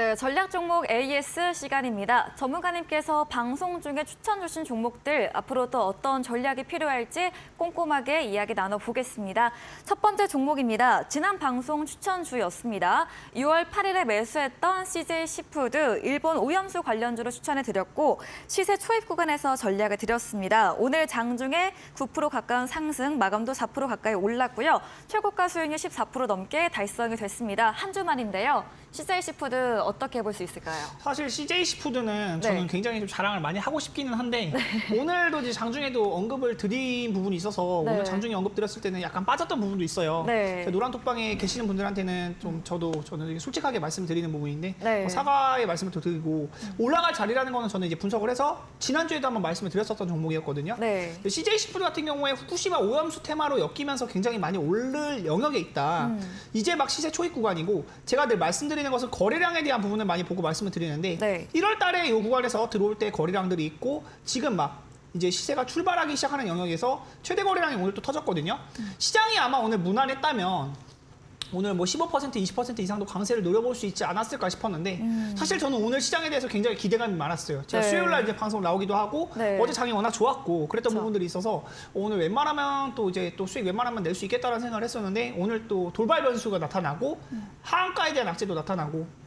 네, 전략 종목 AS 시간입니다. 전문가님께서 방송 중에 추천 주신 종목들 앞으로 또 어떤 전략이 필요할지 꼼꼼하게 이야기 나눠보겠습니다. 첫 번째 종목입니다. 지난 방송 추천주였습니다. 6월 8일에 매수했던 CJ 시푸드 일본 오염수 관련주로 추천해드렸고 시세 초입 구간에서 전략을 드렸습니다. 오늘 장중에 9% 가까운 상승, 마감도 4% 가까이 올랐고요. 최고가 수익률 14% 넘게 달성이 됐습니다. 한 주 만인데요. CJ 시푸드 어떻게 볼 수 있을까요? 사실 CJ 시푸드는 저는 네. 굉장히 좀 자랑을 많이 하고 싶기는 한데 오늘도 이제 장중에도 언급을 드린 부분이 있어서 네. 오늘 장중에 언급 드렸을 때는 약간 빠졌던 부분도 있어요. 네. 노란톡방에 계시는 분들한테는 좀 저는 솔직하게 말씀드리는 부분인데 네. 사과의 말씀을 더 드리고 올라갈 자리라는 거는 저는 이제 분석을 해서 지난주에도 한번 말씀을 드렸었던 종목이었거든요. 네. CJ 시푸드 같은 경우에 후쿠시마 오염수 테마로 엮이면서 굉장히 많이 오를 영역에 있다. 이제 막 시세 초입 구간이고 제가 늘 말씀드리는 것은 거래량에 대한 부분을 많이 보고 말씀을 드리는데 네. 1월 달에 이 구간에서 들어올 때 거래량들이 있고 지금 막 이제 시세가 출발하기 시작하는 영역에서 최대 거래량이 오늘 또 터졌거든요. 시장이 아마 오늘 무난했다면 오늘 뭐 15%, 20% 이상도 강세를 노려볼 수 있지 않았을까 싶었는데 사실 저는 오늘 시장에 대해서 굉장히 기대감이 많았어요. 제가 네. 수요일 날 이제 방송 나오기도 하고 네. 어제 장이 워낙 좋았고 그랬던 그쵸. 부분들이 있어서 오늘 웬만하면 또 이제 또 수익 웬만하면 낼 수 있겠다는 생각을 했었는데 오늘 또 돌발 변수가 나타나고 하한가에 대한 악재도 나타나고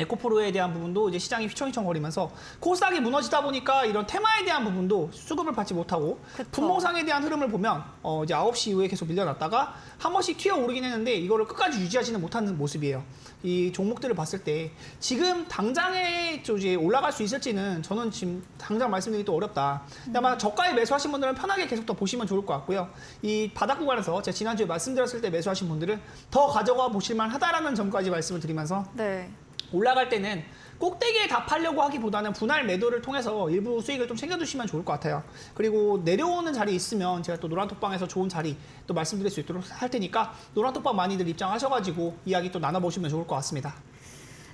에코프로에 대한 부분도 이제 시장이 휘청휘청거리면서 코스닥이 무너지다 보니까 이런 테마에 대한 부분도 수급을 받지 못하고 그쵸. 분모상에 대한 흐름을 보면 이제 9시 이후에 계속 밀려났다가 한 번씩 튀어오르긴 했는데 이거를 끝까지 유지하지는 못하는 모습이에요. 이 종목들을 봤을 때 지금 당장에 이제 올라갈 수 있을지는 저는 지금 당장 말씀드리기 또 어렵다. 아마 저가에 매수하신 분들은 편하게 계속 더 보시면 좋을 것 같고요. 이 바닥 구간에서 제가 지난주에 말씀드렸을 때 매수하신 분들은 더 가져가 보실만 하다라는 점까지 말씀을 드리면서 네. 올라갈 때는 꼭대기에 답하려고 하기보다는 분할 매도를 통해서 일부 수익을 좀 챙겨두시면 좋을 것 같아요. 그리고 내려오는 자리 있으면 제가 또 노란톡방에서 좋은 자리 또 말씀드릴 수 있도록 할 테니까 노란톡방 많이들 입장하셔가지고 이야기 또 나눠보시면 좋을 것 같습니다.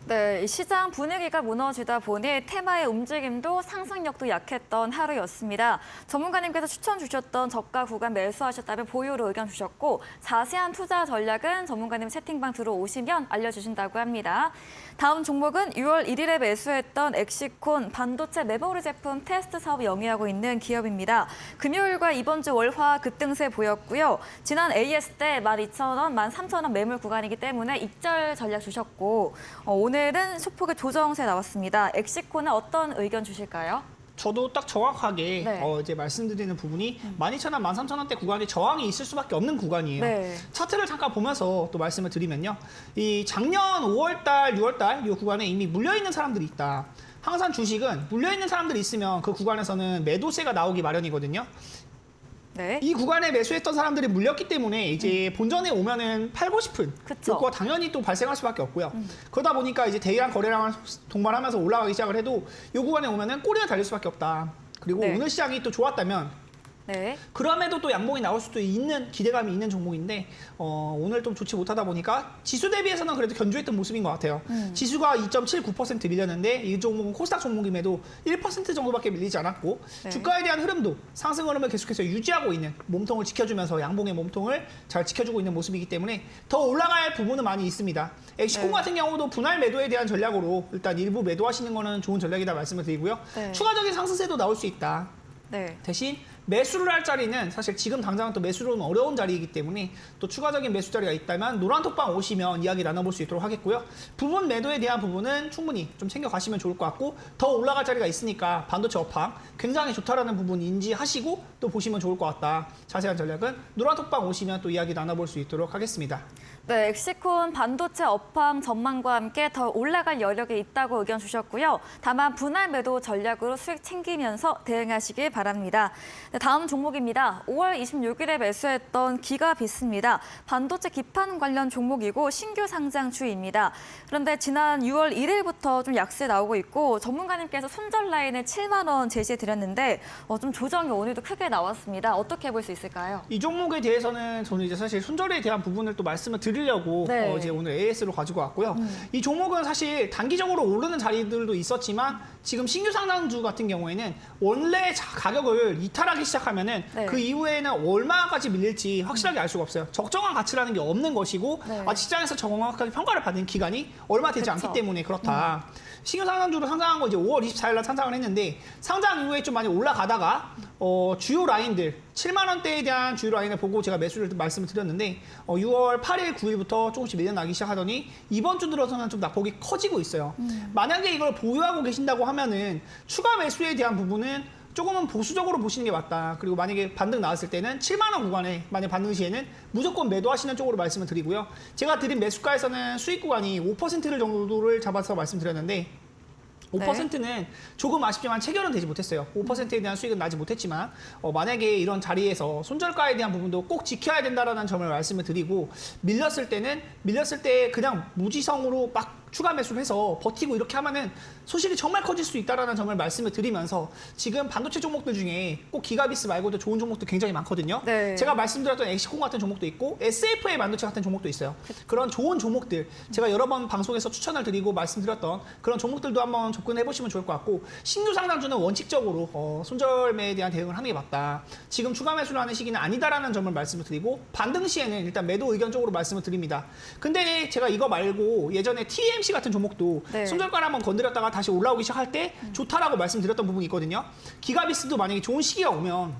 네, 이 시장 분위기가 무너지다 보니 테마의 움직임도 상승력도 약했던 하루였습니다. 전문가님께서 추천 주셨던 저가 구간 매수하셨다면 보유로 의견 주셨고 자세한 투자 전략은 전문가님 채팅방 들어오시면 알려주신다고 합니다. 다음 종목은 6월 1일에 매수했던 엑시콘 반도체 메모리 제품 테스트 사업 영위하고 있는 기업입니다. 금요일과 이번 주 월화 급등세 보였고요. 지난 AS 때 12,000원, 13,000원 매물 구간이기 때문에 익절 전략 주셨고 오늘은 소폭의 조정세 나왔습니다. 엑시콘은 어떤 의견 주실까요? 저도 딱 정확하게 네. 이제 말씀드리는 부분이 12,000원, 13,000원대 구간이 저항이 있을 수밖에 없는 구간이에요. 네. 차트를 잠깐 보면서 또 말씀을 드리면요. 이 작년 5월달, 6월달 이 구간에 이미 물려있는 사람들이 있다. 항상 주식은 물려있는 사람들이 있으면 그 구간에서는 매도세가 나오기 마련이거든요. 네. 이 구간에 매수했던 사람들이 물렸기 때문에 이제 본전에 오면은 팔고 싶은 그쵸. 욕구가 당연히 또 발생할 수밖에 없고요. 그러다 보니까 이제 대량 거래량을 동반하면서 올라가기 시작을 해도 이 구간에 오면은 꼬리가 달릴 수밖에 없다. 그리고 네. 오늘 시장이 또 좋았다면 네. 그럼에도 또 양봉이 나올 수도 있는 기대감이 있는 종목인데 오늘 좀 좋지 못하다 보니까 지수 대비해서는 그래도 견조했던 모습인 것 같아요. 지수가 2.79% 밀렸는데 이 종목은 코스닥 종목임에도 1% 정도밖에 밀리지 않았고 네. 주가에 대한 흐름도 상승 흐름을 계속해서 유지하고 있는 몸통을 지켜주면서 양봉의 몸통을 잘 지켜주고 있는 모습이기 때문에 더 올라갈 부분은 많이 있습니다. 엑시콘 네. 같은 경우도 분할 매도에 대한 전략으로 일단 일부 매도하시는 거는 좋은 전략이다 말씀을 드리고요. 네. 추가적인 상승세도 나올 수 있다. 네. 대신 매수를 할 자리는 사실 지금 당장은 또 매수로는 어려운 자리이기 때문에 또 추가적인 매수 자리가 있다면 노란톡방 오시면 이야기 나눠볼 수 있도록 하겠고요. 부분 매도에 대한 부분은 충분히 좀 챙겨가시면 좋을 것 같고 더 올라갈 자리가 있으니까 반도체 업황 굉장히 좋다라는 부분 인지하시고 또 보시면 좋을 것 같다. 자세한 전략은 노란톡방 오시면 또 이야기 나눠볼 수 있도록 하겠습니다. 네, 엑시콘 반도체 업황 전망과 함께 더 올라갈 여력이 있다고 의견 주셨고요. 다만 분할 매도 전략으로 수익 챙기면서 대응하시길 바랍니다. 네, 다음 종목입니다. 5월 26일에 매수했던 기가비스입니다. 반도체 기판 관련 종목이고 신규 상장주입니다. 그런데 지난 6월 1일부터 좀 약세 나오고 있고 전문가님께서 손절 라인을 7만 원 제시해 드렸는데 좀 조정이 오늘도 크게 나왔습니다. 어떻게 볼 수 있을까요? 이 종목에 대해서는 저는 이제 사실 손절에 대한 부분을 또 말씀을 드리려고 네. 이제 오늘 AS로 가지고 왔고요. 이 종목은 사실 단기적으로 오르는 자리들도 있었지만 지금 신규 상장주 같은 경우에는 원래 가격을 이탈하기 밀려나기 시작하면은 네. 그 이후에는 얼마까지 밀릴지 확실하게 알 수가 없어요. 적정한 가치라는 게 없는 것이고 네. 아직 시장에서 정확하게 평가를 받는 기간이 얼마 되지 그쵸. 않기 때문에 그렇다. 신규 상장주로 상장한 거 이제 5월 24일 날 상장을 했는데 상장 이후에 좀 많이 올라가다가 주요 라인들 7만 원대에 대한 주요 라인을 보고 제가 매수를 말씀을 드렸는데 6월 8일, 9일부터 조금씩 밀려나기 시작하더니 이번 주 들어서는 좀 낙폭이 커지고 있어요. 만약에 이걸 보유하고 계신다고 하면은 추가 매수에 대한 부분은 조금은 보수적으로 보시는 게 맞다. 그리고 만약에 반등 나왔을 때는 7만 원 구간에 만약 반등 시에는 무조건 매도하시는 쪽으로 말씀을 드리고요. 제가 드린 매수가에서는 수익 구간이 5%를 정도를 잡아서 말씀드렸는데 5%는 조금 아쉽지만 체결은 되지 못했어요. 5%에 대한 수익은 나지 못했지만 만약에 이런 자리에서 손절가에 대한 부분도 꼭 지켜야 된다라는 점을 말씀을 드리고 밀렸을 때 그냥 무지성으로 막 추가 매수를 해서 버티고 이렇게 하면은 소실이 정말 커질 수 있다라는 점을 말씀을 드리면서 지금 반도체 종목들 중에 꼭 기가비스 말고도 좋은 종목도 굉장히 많거든요. 네. 제가 말씀드렸던 엑시콘 같은 종목도 있고 SFA 반도체 같은 종목도 있어요. 그런 좋은 종목들 제가 여러 번 방송에서 추천을 드리고 말씀드렸던 그런 종목들도 한번 접근해 보시면 좋을 것 같고 신규 상장주는 원칙적으로 손절매에 대한 대응을 하는 게 맞다. 지금 추가 매수를 하는 시기는 아니다라는 점을 말씀을 드리고 반등 시에는 일단 매도 의견 쪽으로 말씀을 드립니다. 근데 제가 이거 말고 예전에 TMC 같은 종목도 네. 손절가를 한번 건드렸다가 다시 올라오기 시작할 때 좋다라고 말씀드렸던 부분이 있거든요. 기가비스도 만약에 좋은 시기가 오면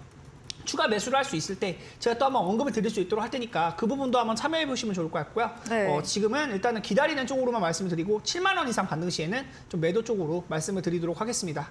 추가 매수를 할 수 있을 때 제가 또 한번 언급을 드릴 수 있도록 할 테니까 그 부분도 한번 참여해 보시면 좋을 것 같고요. 네. 지금은 일단은 기다리는 쪽으로만 말씀을 드리고 7만 원 이상 반등 시에는 좀 매도 쪽으로 말씀을 드리도록 하겠습니다.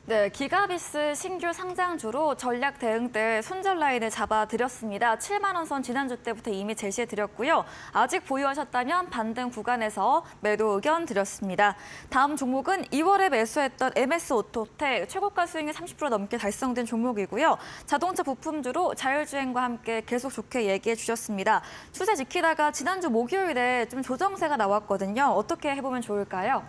네, 기가비스 신규 상장주로 전략 대응 때 손절 라인을 잡아드렸습니다. 7만 원 선 지난주 때부터 이미 제시해드렸고요. 아직 보유하셨다면 반등 구간에서 매도 의견 드렸습니다. 다음 종목은 2월에 매수했던 MS 오토텍 최고가 수익이 30% 넘게 달성된 종목이고요. 자동차 부품주로 자율주행과 함께 계속 좋게 얘기해 주셨습니다. 추세 지키다가 지난주 목요일에 좀 조정세가 나왔거든요. 어떻게 해보면 좋을까요?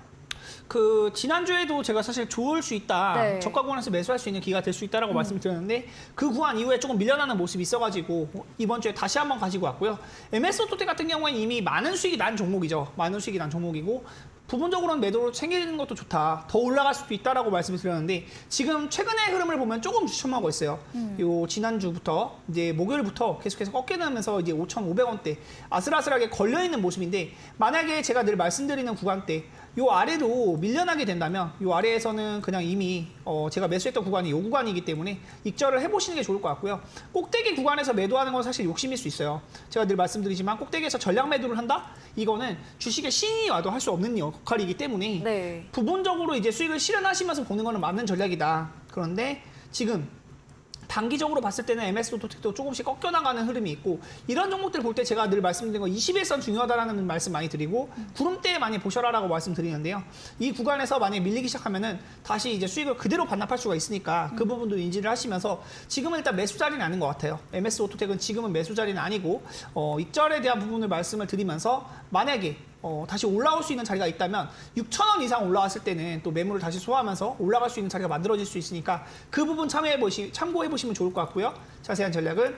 지난주에도 제가 사실 좋을 수 있다. 네. 저가 구간에서 매수할 수 있는 기회가 될 수 있다라고 말씀을 드렸는데 그 구간 이후에 조금 밀려나는 모습이 있어가지고 이번 주에 다시 한번 가지고 왔고요. MS 오토텍 같은 경우에는 이미 많은 수익이 난 종목이죠. 많은 수익이 난 종목이고 부분적으로는 매도로 챙기는 것도 좋다. 더 올라갈 수도 있다라고 말씀을 드렸는데 지금 최근의 흐름을 보면 조금 주춤하고 있어요. 요 지난주부터 이제 목요일부터 계속해서 꺾여나면서 이제 5,500원대 아슬아슬하게 걸려 있는 모습인데 만약에 제가 늘 말씀드리는 구간대 요 아래로 밀려나게 된다면 요 아래에서는 그냥 이미 제가 매수했던 구간이 요 구간이기 때문에 익절을 해보시는 게 좋을 것 같고요. 꼭대기 구간에서 매도하는 건 사실 욕심일 수 있어요. 제가 늘 말씀드리지만 꼭대기에서 전략 매도를 한다? 이거는 주식에 신이 와도 할 수 없는 역할이기 때문에 네. 부분적으로 이제 수익을 실현하시면서 보는 거는 맞는 전략이다. 그런데 지금 단기적으로 봤을 때는 MS 오토텍도 조금씩 꺾여나가는 흐름이 있고 이런 종목들 볼 때 제가 늘 말씀드린 거 21선 중요하다라는 말씀 많이 드리고 구름대에 많이 보셔라라고 말씀드리는데요. 이 구간에서 만약에 밀리기 시작하면은 다시 이제 수익을 그대로 반납할 수가 있으니까 그 부분도 인지를 하시면서 지금은 일단 매수 자리는 아닌 것 같아요. MS 오토텍은 지금은 매수 자리는 아니고 익절에 대한 부분을 말씀을 드리면서 만약에 다시 올라올 수 있는 자리가 있다면 6,000원 이상 올라왔을 때는 또 매물을 다시 소화하면서 올라갈 수 있는 자리가 만들어질 수 있으니까 그 부분 참고해 보시면 좋을 것 같고요. 자세한 전략은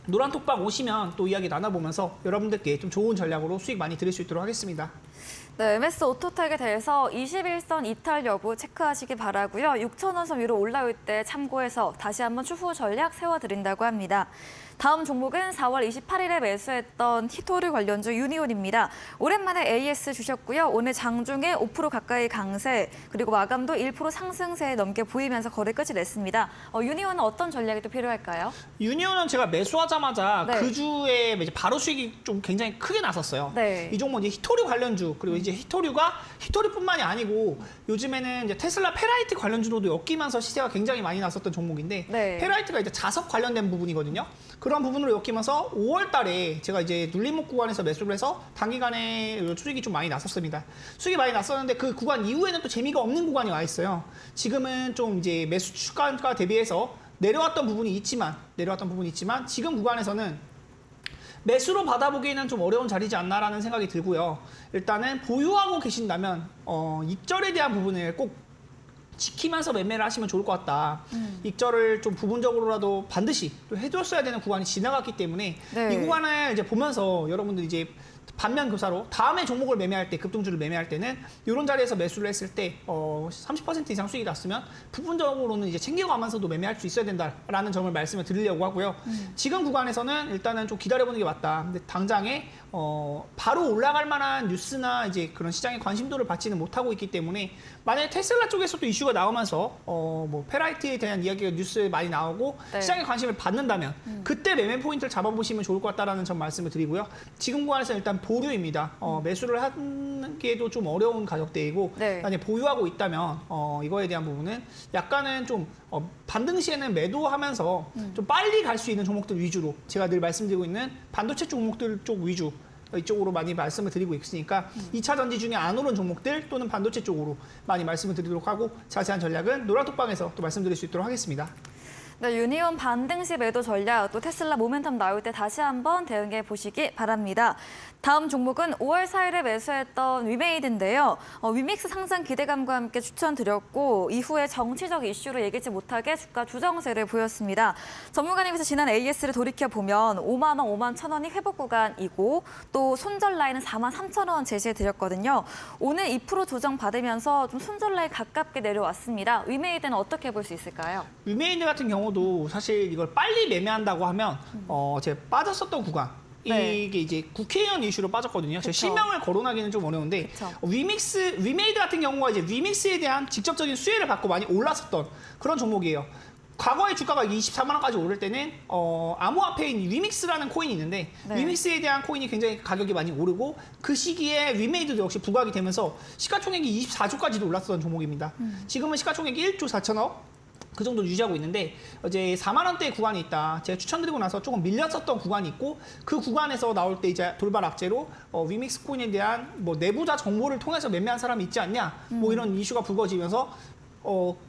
노란톡방 오시면 또 이야기 나눠보면서 여러분들께 좀 좋은 전략으로 수익 많이 드릴 수 있도록 하겠습니다. 네, MS 오토텍에 대해서 21선 이탈 여부 체크하시기 바라고요. 6,000원 선 위로 올라올 때 참고해서 다시 한번 추후 전략 세워드린다고 합니다. 다음 종목은 4월 28일에 매수했던 히토류 관련주 유니온입니다. 오랜만에 AS 주셨고요. 오늘 장중에 5% 가까이 강세, 그리고 마감도 1% 상승세에 넘게 보이면서 거래 끝이 냈습니다. 유니온은 어떤 전략이 또 필요할까요? 유니온은 제가 매수하자마자 네. 그 주에 이제 바로 수익이 좀 굉장히 크게 났었어요. 네. 이 종목 이제 히토류 관련주 그리고 이제 히토류가 히토류뿐만이 아니고 요즘에는 이제 테슬라 페라이트 관련주로도 엮이면서 시세가 굉장히 많이 났었던 종목인데 네. 페라이트가 이제 자석 관련된 부분이거든요. 그런 부분으로 엮이면서 5월 달에 제가 이제 눌림목 구간에서 매수를 해서 단기간에 수익이 좀 많이 났었습니다. 수익이 많이 났었는데 그 구간 이후에는 또 재미가 없는 구간이 와 있어요. 지금은 좀 이제 매수 추가가 대비해서 내려왔던 부분이 있지만 지금 구간에서는 매수로 받아보기에는 좀 어려운 자리지 않나라는 생각이 들고요. 일단은 보유하고 계신다면 익절에 대한 부분을 꼭 지키면서 매매를 하시면 좋을 것 같다. 익절을 좀 부분적으로라도 반드시 또 해줬어야 되는 구간이 지나갔기 때문에 네. 이 구간을 이제 보면서 여러분들 이제 반면 교사로 다음에 종목을 매매할 때, 급등주를 매매할 때는 이런 자리에서 매수를 했을 때 30% 이상 수익이 났으면 부분적으로는 이제 챙겨가면서도 매매할 수 있어야 된다라는 점을 말씀을 드리려고 하고요. 지금 구간에서는 일단은 좀 기다려보는 게 맞다. 근데 당장에 바로 올라갈 만한 뉴스나 이제 그런 시장의 관심도를 받지는 못하고 있기 때문에 만약에 테슬라 쪽에서도 이슈가 나오면서 뭐 페라이트에 대한 이야기가 뉴스에 많이 나오고 네. 시장의 관심을 받는다면 그때 매매 포인트를 잡아보시면 좋을 것 같다라는 점 말씀을 드리고요. 지금 구간에서 일단 보류입니다. 매수를 하기에도 좀 어려운 가격대이고 네. 만약에 보유하고 있다면 이거에 대한 부분은 약간은 좀 반등 시에는 매도하면서 좀 빨리 갈 수 있는 종목들 위주로 제가 늘 말씀드리고 있는 반도체 종목들 쪽 위주 이쪽으로 많이 말씀을 드리고 있으니까 2차 전지 중에 안 오른 종목들 또는 반도체 쪽으로 많이 말씀을 드리도록 하고 자세한 전략은 노란톡방에서 또 말씀드릴 수 있도록 하겠습니다. 네, 유니온 반등시 매도 전략, 또 테슬라 모멘텀 나올 때 다시 한번 대응해 보시기 바랍니다. 다음 종목은 5월 4일에 매수했던 위메이드인데요. 위믹스 상장 기대감과 함께 추천드렸고 이후에 정치적 이슈로 예기치 못하게 주가 조정세를 보였습니다. 전문가님께서 지난 AS를 돌이켜보면 5만 원, 5만 1천 원이 회복 구간이고 또 손절 라인은 4만 3천 원 제시해드렸거든요. 오늘 2% 조정 받으면서 좀 손절 라인 가깝게 내려왔습니다. 위메이드는 어떻게 볼 수 있을까요? 위메이드 같은 경우도 사실 이걸 빨리 매매한다고 하면 제가 빠졌었던 구간 네. 이게 이제 국회의원 이슈로 빠졌거든요. 제가 그쵸. 실명을 거론하기는 좀 어려운데 그쵸. 위메이드 같은 경우가 이제 위믹스에 대한 직접적인 수혜를 받고 많이 올랐었던 그런 종목이에요. 과거에 주가가 24만 원까지 오를 때는 암호화폐인 위믹스라는 코인이 있는데 네. 위믹스에 대한 코인이 굉장히 가격이 많이 오르고 그 시기에 위메이드도 역시 부각이 되면서 시가총액이 24조까지도 올랐었던 종목입니다. 지금은 시가총액이 1조 4천억 그 정도 유지하고 있는데 이제 4만 원대 구간이 있다. 제가 추천드리고 나서 조금 밀렸었던 구간이 있고 그 구간에서 나올 때 이제 돌발 악재로 위믹스 코인에 대한 뭐 내부자 정보를 통해서 매매한 사람이 있지 않냐 뭐 이런 이슈가 불거지면서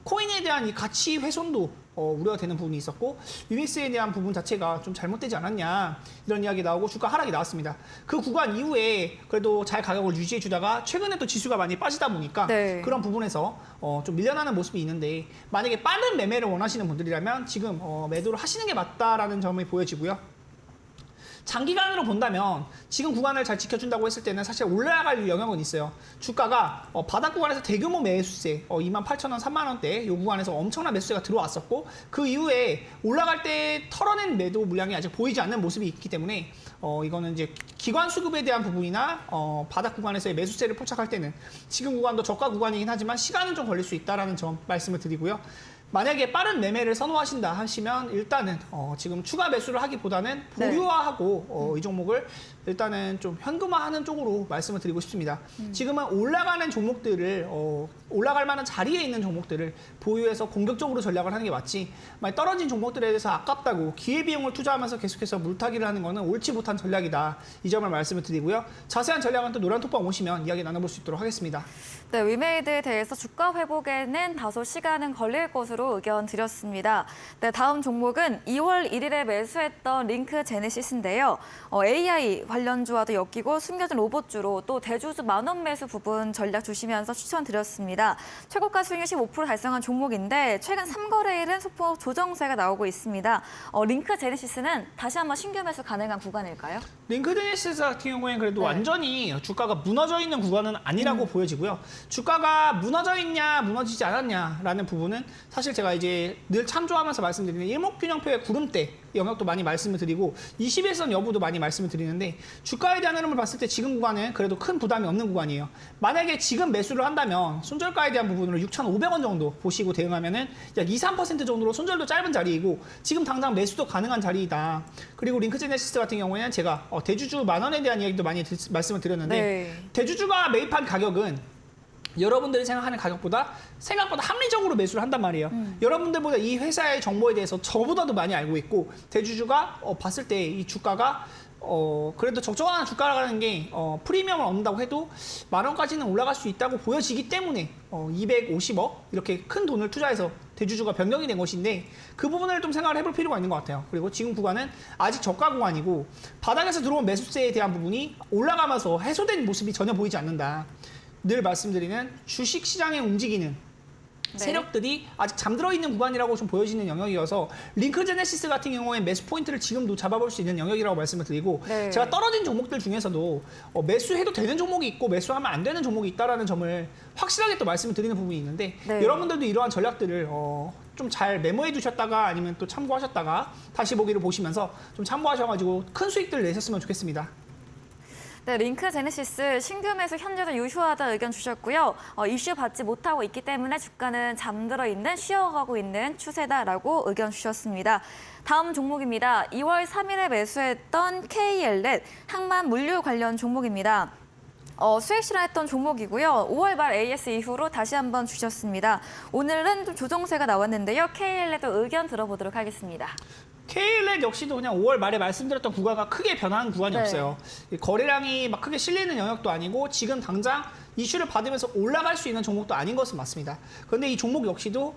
코인에 대한 이 가치 훼손도 우려가 되는 부분이 있었고 위믹스에 대한 부분 자체가 좀 잘못되지 않았냐 이런 이야기 나오고 주가 하락이 나왔습니다. 그 구간 이후에 그래도 잘 가격을 유지해 주다가 최근에 또 지수가 많이 빠지다 보니까 네. 그런 부분에서 좀 밀려나는 모습이 있는데 만약에 빠른 매매를 원하시는 분들이라면 지금 매도를 하시는 게 맞다라는 점이 보여지고요. 장기간으로 본다면 지금 구간을 잘 지켜준다고 했을 때는 사실 올라갈 영역은 있어요. 주가가 바닥 구간에서 대규모 매수세 28,000원, 3만 원대 이 구간에서 엄청난 매수세가 들어왔었고 그 이후에 올라갈 때 털어낸 매도 물량이 아직 보이지 않는 모습이 있기 때문에 이거는 이제 기관 수급에 대한 부분이나 바닥 구간에서의 매수세를 포착할 때는 지금 구간도 저가 구간이긴 하지만 시간은 좀 걸릴 수 있다라는 점 말씀을 드리고요. 만약에 빠른 매매를 선호하신다 하시면 일단은 지금 추가 매수를 하기보다는 보유화하고 이 종목을 일단은 좀 현금화하는 쪽으로 말씀을 드리고 싶습니다. 지금은 올라가는 종목들을 올라갈 만한 자리에 있는 종목들을 보유해서 공격적으로 전략을 하는 게 맞지. 만약 떨어진 종목들에 대해서 아깝다고 기회비용을 투자하면서 계속해서 물타기를 하는 거는 옳지 못한 전략이다. 이 점을 말씀을 드리고요. 자세한 전략은 또 노란톡방 오시면 이야기 나눠볼 수 있도록 하겠습니다. 네, 위메이드에 대해서 주가 회복에는 다소 시간은 걸릴 것으로 의견 드렸습니다. 네, 다음 종목은 2월 1일에 매수했던 링크 제네시스인데요. AI 관련주와도 엮이고 숨겨진 로봇주로 또 대주주 만원 매수 부분 전략 주시면서 추천드렸습니다. 최고가 수익률 15% 달성한 종목인데 최근 3거래일은 소폭 조정세가 나오고 있습니다. 링크 제네시스는 다시 한번 신규 매수 가능한 구간일까요? 링크 제네시스 같은 경우에는 그래도 네. 완전히 주가가 무너져 있는 구간은 아니라고 보여지고요. 주가가 무너져 있냐, 무너지지 않았냐라는 부분은 사실 제가 이제 늘 참조하면서 말씀드리는 일목균형표의 구름대 영역도 많이 말씀을 드리고 21선 여부도 많이 말씀을 드리는데 주가에 대한 흐름을 봤을 때 지금 구간은 그래도 큰 부담이 없는 구간이에요. 만약에 지금 매수를 한다면 손절가에 대한 부분으로 6,500원 정도 보시고 대응하면은 약 2, 3% 정도로 손절도 짧은 자리이고 지금 당장 매수도 가능한 자리이다. 그리고 링크 제네시스 같은 경우에는 제가 대주주 만원에 대한 이야기도 많이 말씀을 드렸는데 네. 대주주가 매입한 가격은 여러분들이 생각하는 가격보다 생각보다 합리적으로 매수를 한단 말이에요. 여러분들보다 이 회사의 정보에 대해서 저보다도 많이 알고 있고 대주주가 봤을 때 이 주가가 그래도 적정한 주가라는 게 프리미엄을 얻는다고 해도 10,000원까지는 올라갈 수 있다고 보여지기 때문에 250억 이렇게 큰 돈을 투자해서 대주주가 변경이 된 것인데 그 부분을 좀 생각을 해볼 필요가 있는 것 같아요. 그리고 지금 구간은 아직 저가 구간이고 바닥에서 들어온 매수세에 대한 부분이 올라가면서 해소된 모습이 전혀 보이지 않는다. 늘 말씀드리는 주식시장에 움직이는 세력들이 아직 잠들어 있는 구간이라고 좀 보여지는 영역이어서 링크 제네시스 같은 경우에 매수 포인트를 지금도 잡아볼 수 있는 영역이라고 말씀을 드리고 네. 제가 떨어진 종목들 중에서도 매수해도 되는 종목이 있고 매수하면 안 되는 종목이 있다라는 점을 확실하게 또 말씀을 드리는 부분이 있는데 네. 여러분들도 이러한 전략들을 좀 잘 메모해 두셨다가 아니면 또 참고하셨다가 다시 보기를 보시면서 좀 참고하셔가지고 큰 수익들 내셨으면 좋겠습니다. 네, 링크 제네시스 신규 매수 현재도 유효하다 의견 주셨고요. 이슈 받지 못하고 있기 때문에 주가는 잠들어 있는 쉬어가고 있는 추세다라고 의견 주셨습니다. 다음 종목입니다. 2월 3일에 매수했던 KL넷 항만 물류 관련 종목입니다. 수익 실현했던 종목이고요. 5월 말 AS 이후로 다시 한번 주셨습니다. 오늘은 좀 조정세가 나왔는데요. KL넷도 의견 들어보도록 하겠습니다. KL넷 역시도 그냥 5월 말에 말씀드렸던 구간과 크게 변한 구간이 네. 없어요. 거래량이 막 크게 실리는 영역도 아니고 지금 당장 이슈를 받으면서 올라갈 수 있는 종목도 아닌 것은 맞습니다. 그런데 이 종목 역시도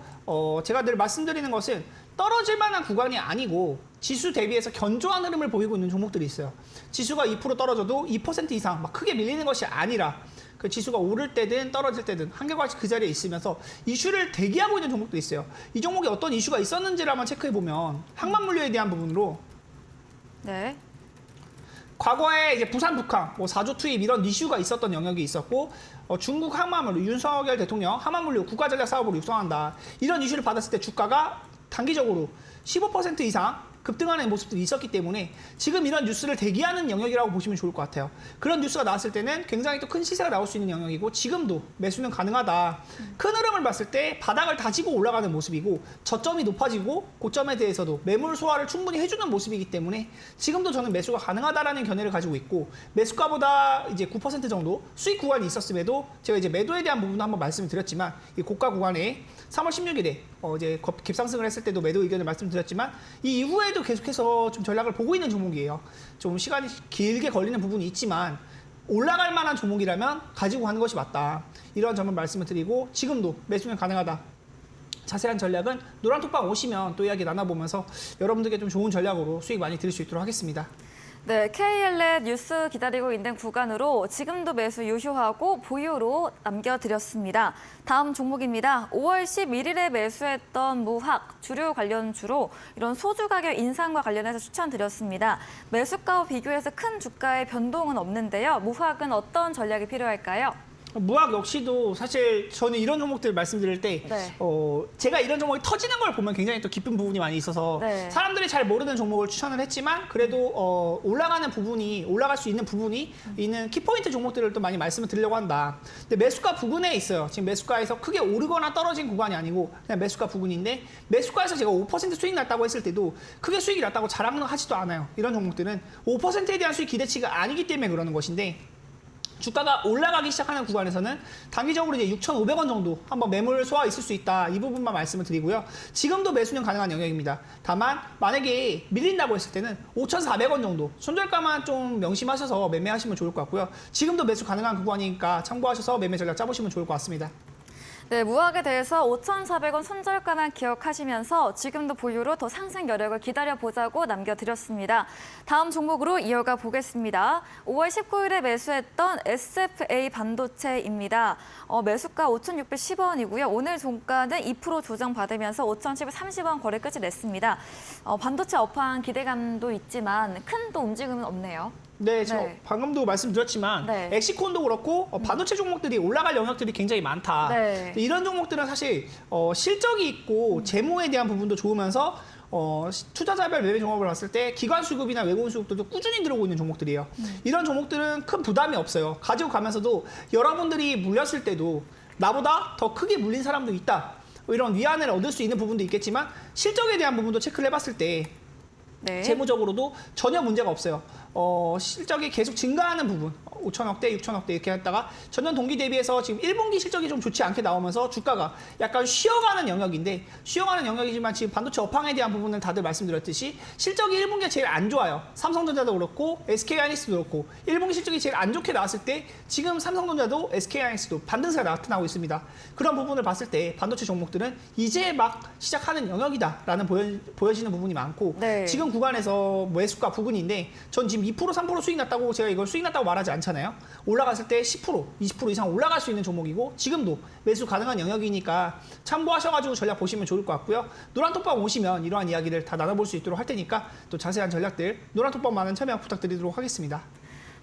제가 늘 말씀드리는 것은 떨어질 만한 구간이 아니고 지수 대비해서 견조한 흐름을 보이고 있는 종목들이 있어요. 지수가 2% 떨어져도 2% 이상 막 크게 밀리는 것이 아니라 그 지수가 오를 때든 떨어질 때든 한결같이 그 자리에 있으면서 이슈를 대기하고 있는 종목도 있어요. 이 종목에 어떤 이슈가 있었는지를 한번 체크해 보면 항만물류에 대한 부분으로 네. 과거에 이제 부산 북항, 뭐 4조 투입 이런 이슈가 있었던 영역이 있었고 중국 항만물류 윤석열 대통령 항만물류 국가전략 사업으로 육성한다 이런 이슈를 받았을 때 주가가 단기적으로 15% 이상 급등하는 모습들이 있었기 때문에 지금 이런 뉴스를 대기하는 영역이라고 보시면 좋을 것 같아요. 그런 뉴스가 나왔을 때는 굉장히 또 큰 시세가 나올 수 있는 영역이고 지금도 매수는 가능하다. 큰 흐름을 봤을 때 바닥을 다지고 올라가는 모습이고 저점이 높아지고 고점에 대해서도 매물 소화를 충분히 해주는 모습이기 때문에 지금도 저는 매수가 가능하다라는 견해를 가지고 있고 매수가보다 이제 9% 정도 수익 구간이 있었음에도 제가 이제 매도에 대한 부분도 한번 말씀을 드렸지만 이 고가 구간에 3월 16일에 이제 급상승을 했을 때도 매도 의견을 말씀드렸지만 이 이후에도 계속해서 좀 전략을 보고 있는 종목이에요. 좀 시간이 길게 걸리는 부분이 있지만 올라갈 만한 종목이라면 가지고 가는 것이 맞다. 이런 점을 말씀을 드리고 지금도 매수는 가능하다. 자세한 전략은 노란톡방 오시면 또 이야기 나눠보면서 여러분들께 좀 좋은 전략으로 수익 많이 드릴 수 있도록 하겠습니다. 네, KL넷 뉴스 기다리고 있는 구간으로 지금도 매수 유효하고 보유로 남겨드렸습니다. 다음 종목입니다. 5월 11일에 매수했던 무학, 주류 관련주로 이런 소주 가격 인상과 관련해서 추천드렸습니다. 매수가와 비교해서 큰 주가의 변동은 없는데요. 무학은 어떤 전략이 필요할까요? 무학 역시도 사실 저는 이런 종목들 말씀드릴 때 네. 제가 이런 종목이 터지는 걸 보면 굉장히 또 기쁜 부분이 많이 있어서 네. 사람들이 잘 모르는 종목을 추천을 했지만 그래도 올라갈 수 있는 부분이 있는 키포인트 종목들을 또 많이 말씀을 드리려고 한다. 근데 매수가 부근에 있어요. 지금 매수가에서 크게 오르거나 떨어진 구간이 아니고 그냥 매수가 부근인데 매수가에서 제가 5% 수익 났다고 했을 때도 크게 수익이 났다고 자랑은 하지도 않아요. 이런 종목들은 5%에 대한 수익 기대치가 아니기 때문에 그러는 것인데 주가가 올라가기 시작하는 구간에서는 단기적으로 이제 6,500원 정도 한번 매물 소화 있을 수 있다. 이 부분만 말씀을 드리고요. 지금도 매수는 가능한 영역입니다. 다만 만약에 밀린다고 했을 때는 5,400원 정도 손절가만 좀 명심하셔서 매매하시면 좋을 것 같고요. 지금도 매수 가능한 구간이니까 참고하셔서 매매 전략 짜보시면 좋을 것 같습니다. 네, 무학에 대해서 5,400원 손절가만 기억하시면서 지금도 보유로 더 상승 여력을 기다려보자고 남겨드렸습니다. 다음 종목으로 이어가 보겠습니다. 5월 19일에 매수했던 SFA 반도체입니다. 매수가 5,610원이고요. 오늘 종가는 2% 조정받으면서 5,730원 거래 끝이 냈습니다. 반도체 업황 기대감도 있지만 큰 또 움직임은 없네요. 네, 저 네. 방금도 말씀드렸지만 네. 엑시콘도 그렇고 반도체 종목들이 올라갈 영역들이 굉장히 많다. 네. 이런 종목들은 사실 실적이 있고 재무에 대한 부분도 좋으면서 투자자별 매매 종목을 봤을 때 기관 수급이나 외국인 수급들도 꾸준히 들어오고 있는 종목들이에요. 이런 종목들은 큰 부담이 없어요. 가지고 가면서도 여러분들이 물렸을 때도 나보다 더 크게 물린 사람도 있다. 이런 위안을 얻을 수 있는 부분도 있겠지만 실적에 대한 부분도 체크를 해봤을 때 네. 재무적으로도 전혀 문제가 없어요. 실적이 계속 증가하는 부분, 5천억대, 6천억대 이렇게 했다가 전년 동기 대비해서 지금 1분기 실적이 좀 좋지 않게 나오면서 주가가 약간 쉬어가는 영역인데 쉬어가는 영역이지만 지금 반도체 업황에 대한 부분은 다들 말씀드렸듯이 실적이 1분기가 제일 안 좋아요. 삼성전자도 그렇고 SK하이닉스도 그렇고 1분기 실적이 제일 안 좋게 나왔을 때 지금 삼성전자도 SK하이닉스도 반등세가 나타나고 있습니다. 그런 부분을 봤을 때 반도체 종목들은 이제 막 시작하는 영역이다라는 보여지는 부분이 많고 네. 지금 구간에서 매수가 부근인데 전 지금 2% 3% 수익 났다고 제가 이걸 수익 났다고 말하지 않잖아요. 올라갔을 때 10% 20% 이상 올라갈 수 있는 종목이고 지금도 매수 가능한 영역이니까 참고하셔가지고 전략 보시면 좋을 것 같고요. 노란톡방 오시면 이러한 이야기를 다 나눠볼 수 있도록 할 테니까 또 자세한 전략들 노란톡방 많은 참여 부탁드리도록 하겠습니다.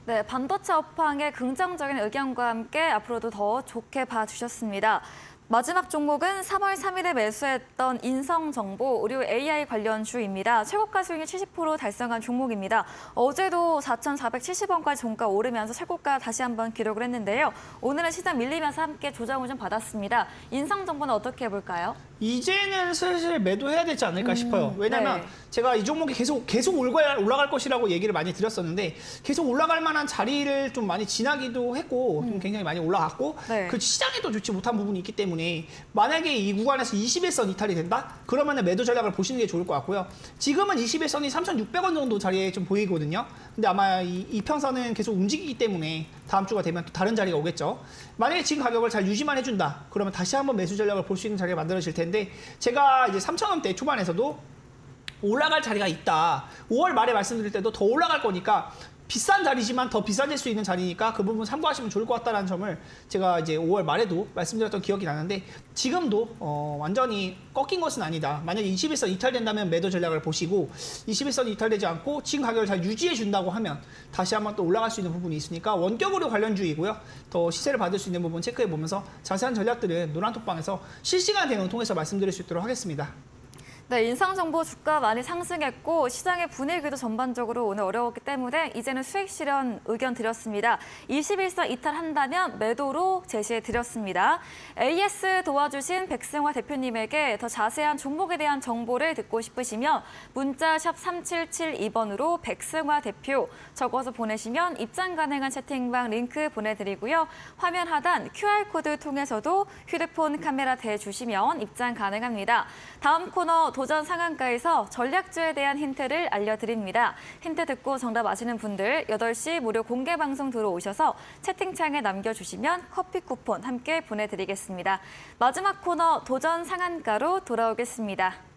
네, 반도체 업황의 긍정적인 의견과 함께 앞으로도 더 좋게 봐주셨습니다. 마지막 종목은 3월 3일에 매수했던 인성정보, 의료 AI 관련주입니다. 최고가 수익률 70% 달성한 종목입니다. 어제도 4,470원까지 종가 오르면서 최고가 다시 한번 기록을 했는데요. 오늘은 시장 밀리면서 함께 조정을 좀 받았습니다. 인성정보는 어떻게 해볼까요? 이제는 슬슬 매도해야 되지 않을까 싶어요. 왜냐면 네. 제가 이 종목이 계속 올라갈 것이라고 얘기를 많이 드렸었는데 계속 올라갈 만한 자리를 좀 많이 지나기도 했고 좀 굉장히 많이 올라갔고 네. 그 시장에도 좋지 못한 부분이 있기 때문에 만약에 이 구간에서 21선 이탈이 된다? 그러면 매도 전략을 보시는 게 좋을 것 같고요. 지금은 21선이 3,600원 정도 자리에 좀 보이거든요. 근데 아마 이 이평선은 계속 움직이기 때문에 다음 주가 되면 또 다른 자리가 오겠죠. 만약에 지금 가격을 잘 유지만 해준다. 그러면 다시 한번 매수 전략을 볼 수 있는 자리가 만들어질 텐데 제가 이제 3,000원대 초반에서도 올라갈 자리가 있다. 5월 말에 말씀드릴 때도 더 올라갈 거니까 비싼 자리지만 더 비싸질 수 있는 자리니까 그 부분 참고하시면 좋을 것 같다는 점을 제가 이제 5월 말에도 말씀드렸던 기억이 나는데 지금도 완전히 꺾인 것은 아니다. 만약에 21선 이탈된다면 매도 전략을 보시고 21선이 이탈되지 않고 지금 가격을 잘 유지해 준다고 하면 다시 한번 또 올라갈 수 있는 부분이 있으니까 원격으로 관련주이고요. 더 시세를 받을 수 있는 부분 체크해 보면서 자세한 전략들은 노란톡방에서 실시간 대응 통해서 말씀드릴 수 있도록 하겠습니다. 네, 인상정보 주가 많이 상승했고 시장의 분위기도 전반적으로 오늘 어려웠기 때문에 이제는 수익 실현 의견 드렸습니다. 21선 이탈한다면 매도로 제시해 드렸습니다. AS 도와주신 백승화 대표님에게 더 자세한 종목에 대한 정보를 듣고 싶으시면 문자 샵 3772번으로 백승화 대표 적어서 보내시면 입장 가능한 채팅방 링크 보내드리고요. 화면 하단 QR코드 통해서도 휴대폰 카메라 대주시면 입장 가능합니다. 다음 코너 도전 상한가에서 전략주에 대한 힌트를 알려드립니다. 힌트 듣고 정답 아시는 분들 8시 무료 공개 방송 들어오셔서 채팅창에 남겨주시면 커피 쿠폰 함께 보내드리겠습니다. 마지막 코너 도전 상한가로 돌아오겠습니다.